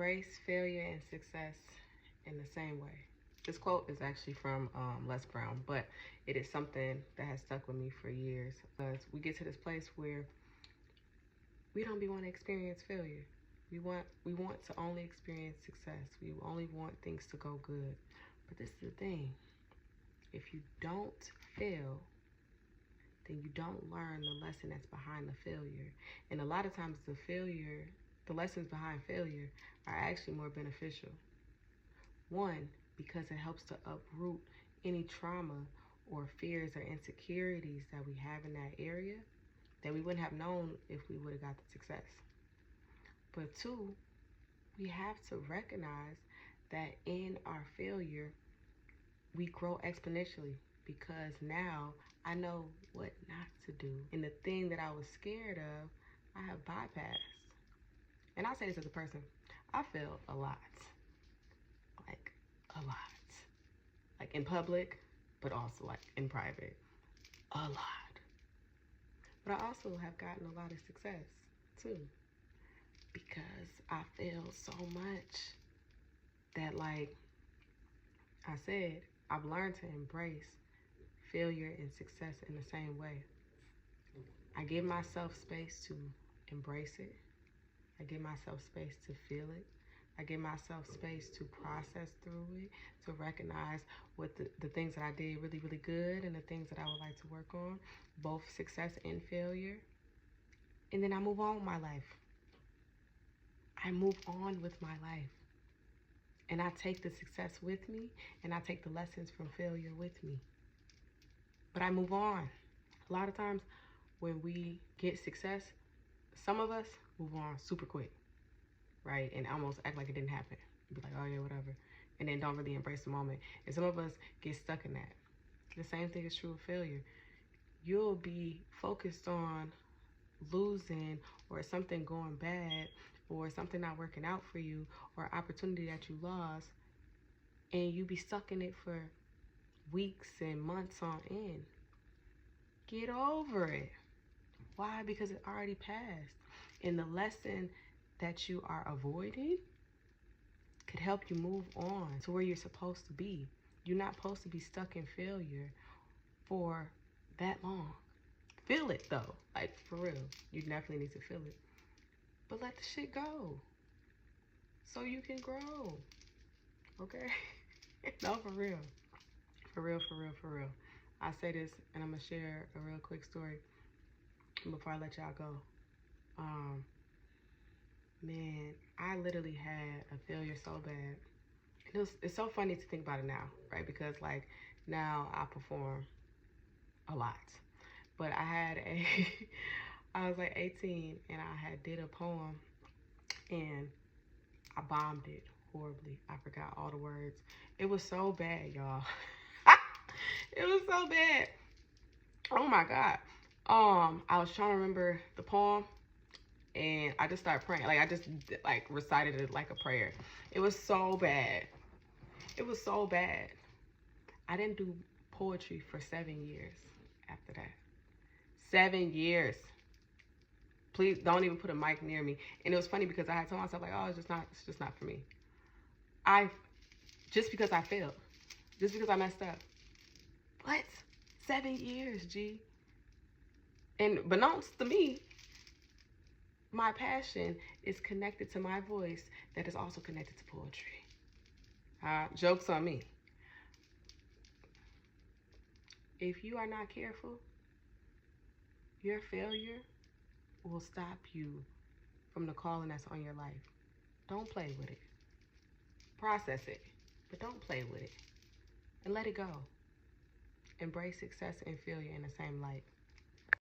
Embrace failure and success in the same way. This quote is actually from Les Brown, but it is something that has stuck with me for years, because we get to this place where we don't want to experience failure. We want to only experience success. We only want things to go good. But this is the thing. If you don't fail, then you don't learn the lesson that's behind the failure. And a lot of times the lessons behind failure are actually more beneficial. One, because it helps to uproot any trauma or fears or insecurities that we have in that area that we wouldn't have known if we would have got the success. But two, we have to recognize that in our failure, we grow exponentially, because now I know what not to do. And the thing that I was scared of, I have bypassed. And I say this as a person, I failed a lot. Like, a lot. Like in public, but also like in private. A lot. But I also have gotten a lot of success too, because I failed so much that, like I said, I've learned to embrace failure and success in the same way. I give myself space to embrace it. I give myself space to feel it. I give myself space to process through it, to recognize what the things that I did really, really good and the things that I would like to work on, both success and failure. And then I move on with my life. I move on with my life. And I take the success with me, and I take the lessons from failure with me. But I move on. A lot of times when we get success, some of us move on super quick, right? And almost act like it didn't happen. Be like, oh yeah, whatever. And then don't really embrace the moment. And some of us get stuck in that. The same thing is true of failure. You'll be focused on losing, or something going bad, or something not working out for you, or opportunity that you lost, and you be stuck in it for weeks and months on end. Get over it. Why? Because it already passed. And the lesson that you are avoiding could help you move on to where you're supposed to be. You're not supposed to be stuck in failure for that long. Feel it though, like for real. You definitely need to feel it. But let the shit go so you can grow. Okay? No, for real. For real, for real, for real. I say this, and I'm gonna share a real quick story before I let y'all go. Man, I literally had a failure so bad. It's so funny to think about it now, right? Because like now I perform a lot. But I was like 18, and I had did a poem, and I bombed it horribly. I forgot all the words. It was so bad, y'all. It was so bad. Oh my God. I was trying to remember the poem, and I just started praying. Like I just like recited it like a prayer. It was so bad. It was so bad. I didn't do poetry for 7 years after that. 7 years. Please don't even put a mic near me. And it was funny because I had told myself like, oh, it's just not for me. Just because I failed, just because I messed up. What? 7 years, G. And beknownst to me, my passion is connected to my voice that is also connected to poetry. Joke's on me. If you are not careful, your failure will stop you from the calling that's on your life. Don't play with it. Process it, but don't play with it. And let it go. Embrace success and failure in the same light.